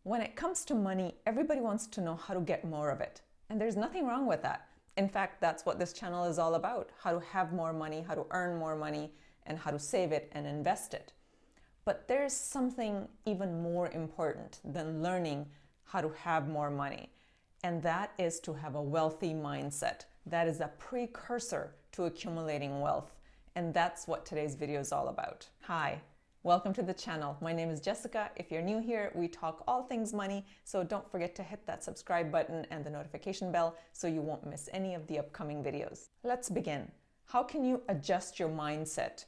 When it comes to money, everybody wants to know how to get more of it. And there's nothing wrong with that. In fact, that's what this channel is all about: how to have more money, how to earn more money, and how to save it and invest it. But there's something even more important than learning how to have more money, and that is to have a wealthy mindset. That is a precursor to accumulating wealth, and that's what today's video is all about. Hi, welcome to the channel. My name is Jessica. If you're new here, we talk all things money, so don't forget to hit that subscribe button and the notification bell so you won't miss any of the upcoming videos. Let's begin. How can you adjust your mindset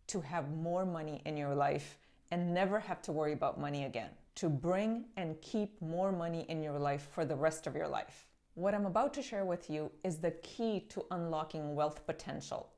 to have more money in your life and never have to worry about money again? To bring and keep more money in your life for the rest of your life. What I'm about to share with you is the key to unlocking wealth potential.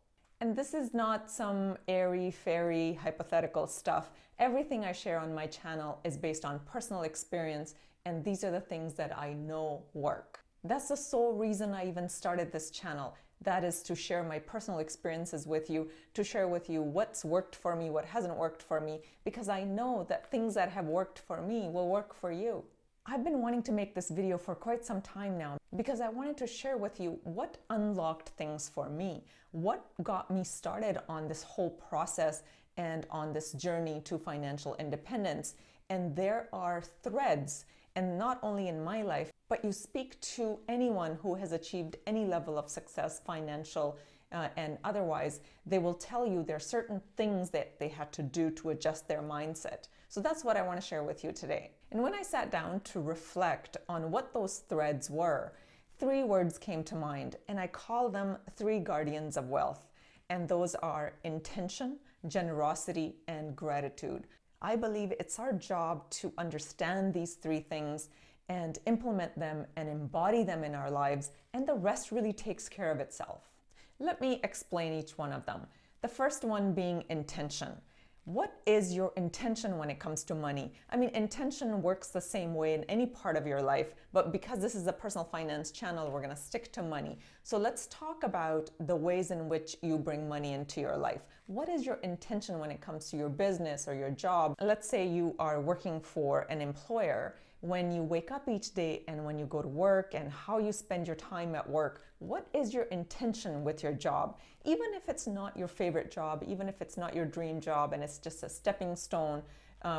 And this is not some airy-fairy hypothetical stuff. Everything I share on my channel is based on personal experience, and these are the things that I know work. That's the sole reason I even started this channel. That is to share my personal experiences with you, to share with you what's worked for me, what hasn't worked for me, because I know that things that have worked for me will work for you. I've been wanting to make this video for quite some time now because I wanted to share with you what unlocked things for me, what got me started on this whole process and on this journey to financial independence. And there are threads, and not only in my life, but you speak to anyone who has achieved any level of success, financial and otherwise, they will tell you there are certain things that they had to do to adjust their mindset. So that's what I want to share with you today. And when I sat down to reflect on what those threads were, three words came to mind, and I call them three guardians of wealth. And those are intention, generosity, and gratitude. I believe it's our job to understand these three things and implement them and embody them in our lives, and the rest really takes care of itself. Let me explain each one of them. The first one being intention. What is your intention when it comes to money? I mean, intention works the same way in any part of your life, but because this is a personal finance channel, we're going to stick to money. So let's talk about the ways in which you bring money into your life. What is your intention when it comes to your business or your job? Let's say you are working for an employer. When you wake up each day and when you go to work and how you spend your time at work, what is your intention with your job? Even if it's not your favorite job, even if it's not your dream job and it's just a stepping stone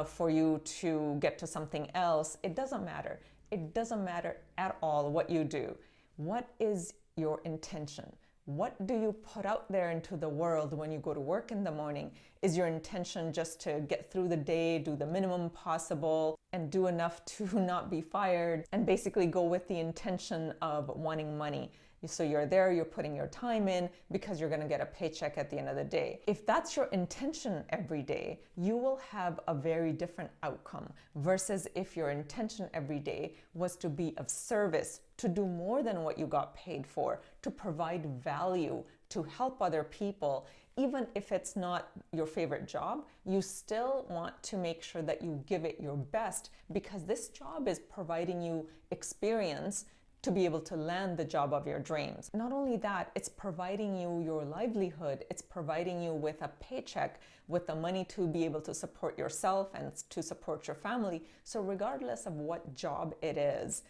for you to get to something else, it doesn't matter. It doesn't matter at all what you do. What is your intention? What do you put out there into the world when you go to work in the morning? Is your intention just to get through the day, do the minimum possible, and do enough to not be fired, and basically go with the intention of wanting money? So you're there, you're putting your time in because you're going to get a paycheck at the end of the day. If that's your intention every day, you will have a very different outcome versus if your intention every day was to be of service, to do more than what you got paid for, to provide value, to help other people. Even if it's not your favorite job, you still want to make sure that you give it your best because this job is providing you experience to be able to land the job of your dreams. Not only that, it's providing you your livelihood. It's providing you with a paycheck, with the money to be able to support yourself and to support your family. So regardless of what job it is,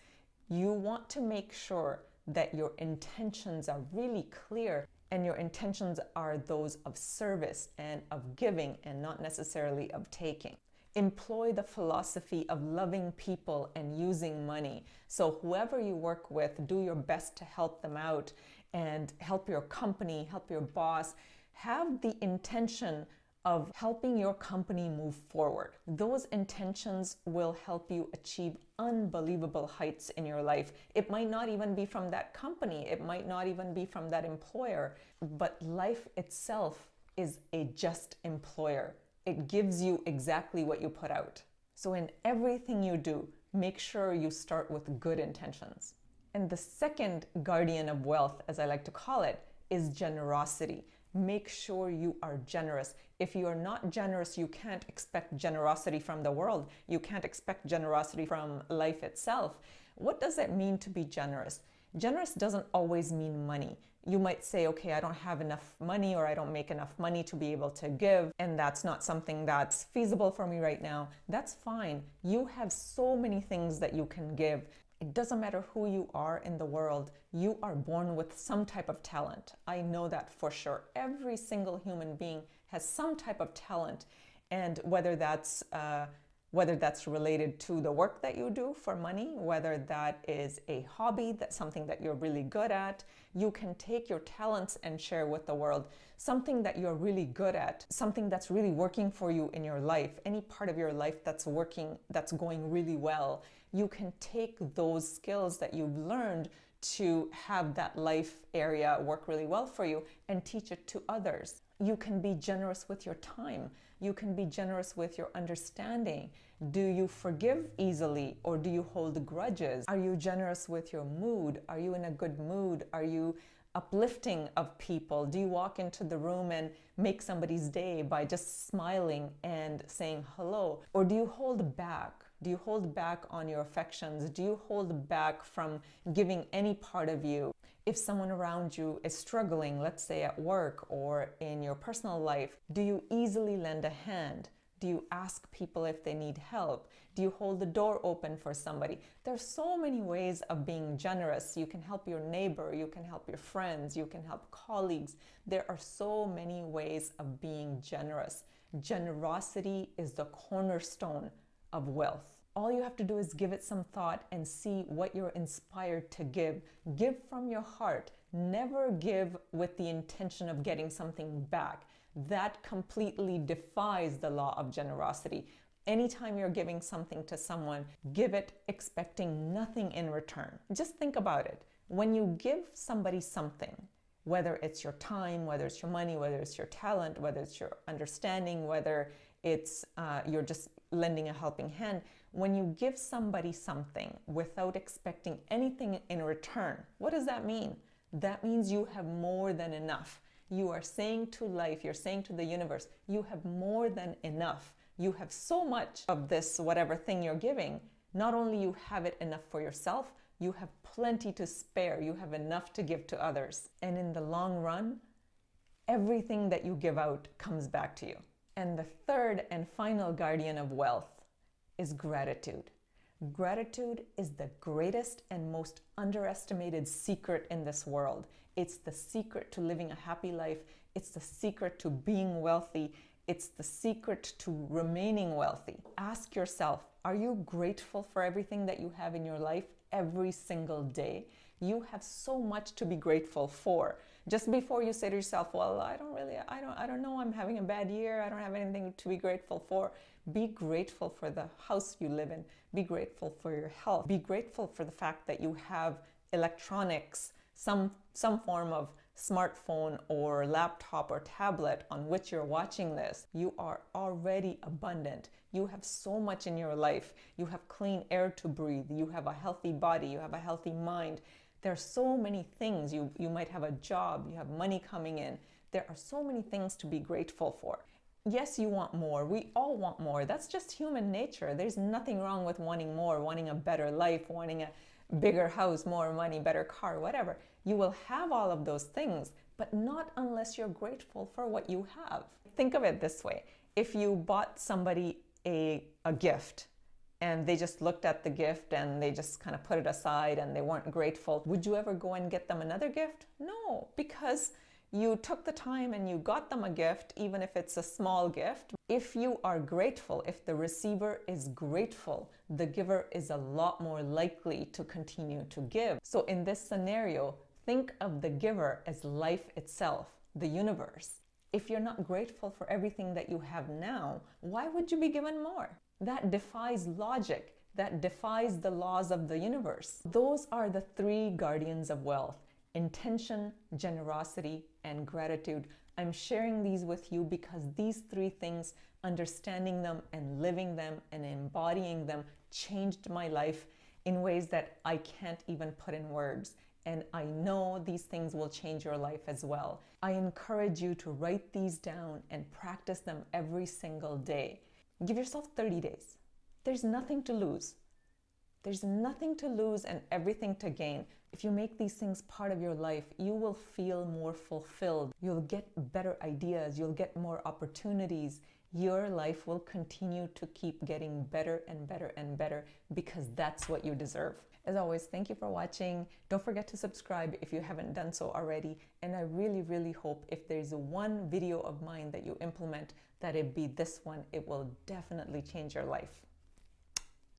you want to make sure that your intentions are really clear and your intentions are those of service and of giving and not necessarily of taking. Employ the philosophy of loving people and using money. So whoever you work with, do your best to help them out and help your company, help your boss. Have the intention of helping your company move forward. Those intentions will help you achieve unbelievable heights in your life. It might not even be from that company. It might not even be from that employer, but life itself is a just employer. It gives you exactly what you put out. So in everything you do, make sure you start with good intentions. And the second guardian of wealth, as I like to call it, is generosity. Make sure you are generous. If you are not generous, you can't expect generosity from the world. You can't expect generosity from life itself. What does it mean to be generous? Generous doesn't always mean money. You might say, okay, I don't have enough money, or I don't make enough money to be able to give, and that's not something that's feasible for me right now. That's fine. You have so many things that you can give. It doesn't matter who you are in the world, you are born with some type of talent. I know that for sure. Every single human being has some type of talent, and whether that's related to the work that you do for money, whether that is a hobby, that's something that you're really good at, you can take your talents and share with the world. Something that you're really good at, something that's really working for you in your life, any part of your life that's working, that's going really well, you can take those skills that you've learned to have that life area work really well for you and teach it to others. You can be generous with your time. You can be generous with your understanding. Do you forgive easily, or do you hold grudges? Are you generous with your mood? Are you in a good mood? Are you uplifting of people? Do you walk into the room and make somebody's day by just smiling and saying hello? Or do you hold back? Do you hold back on your affections? Do you hold back from giving any part of you? If someone around you is struggling, let's say at work or in your personal life, do you easily lend a hand? Do you ask people if they need help? Do you hold the door open for somebody? There's so many ways of being generous. You can help your neighbor, you can help your friends, you can help colleagues. There are so many ways of being generous. Generosity is the cornerstone of wealth. All you have to do is give it some thought and see what you're inspired to give. Give from your heart. Never give with the intention of getting something back. That completely defies the law of generosity. Anytime you're giving something to someone, give it expecting nothing in return. Just think about it. When you give somebody something, whether it's your time, whether it's your money, whether it's your talent, whether it's your understanding, whether it's you're just lending a helping hand, when you give somebody something without expecting anything in return, what does that mean? That means you have more than enough. You are saying to life, you're saying to the universe, you have more than enough. You have so much of this, whatever thing you're giving. Not only you have it enough for yourself, you have plenty to spare. You have enough to give to others. And in the long run, everything that you give out comes back to you. And the third and final guardian of wealth is gratitude. Gratitude is the greatest and most underestimated secret in this world. It's the secret to living a happy life. It's the secret to being wealthy. It's the secret to remaining wealthy. Ask yourself, are you grateful for everything that you have in your life every single day? You have so much to be grateful for. Just before you say to yourself, well, I don't know, I'm having a bad year, I don't have anything to be grateful for. Be grateful for the house you live in. Be grateful for your health. Be grateful for the fact that you have electronics, some form of smartphone or laptop or tablet on which you're watching this. You are already abundant. You have so much in your life. You have clean air to breathe. You have a healthy body. You have a healthy mind. There are so many things. You might have a job. You have money coming in. There are so many things to be grateful for. Yes, you want more. We all want more. That's just human nature. There's nothing wrong with wanting more, wanting a better life, wanting a bigger house, more money, better car, whatever. You will have all of those things, but not unless you're grateful for what you have. Think of it this way. If you bought somebody a gift and they just looked at the gift and they just kind of put it aside and they weren't grateful, would you ever go and get them another gift? No, because you took the time and you got them a gift, even if it's a small gift. If you are grateful, if the receiver is grateful, the giver is a lot more likely to continue to give. So in this scenario, think of the giver as life itself, the universe. If you're not grateful for everything that you have now, why would you be given more? That defies logic. That defies the laws of the universe. Those are the three guardians of wealth: intention, generosity, and gratitude. I'm sharing these with you because these three things, understanding them and living them and embodying them, changed my life in ways that I can't even put in words. And I know these things will change your life as well. I encourage you to write these down and practice them every single day. Give yourself 30 days. There's nothing to lose. There's nothing to lose and everything to gain. If you make these things part of your life, you will feel more fulfilled. You'll get better ideas. You'll get more opportunities. Your life will continue to keep getting better and better and better because that's what you deserve. As always, thank you for watching. Don't forget to subscribe if you haven't done so already. And I really, really hope if there's one video of mine that you implement, that it be this one. It will definitely change your life.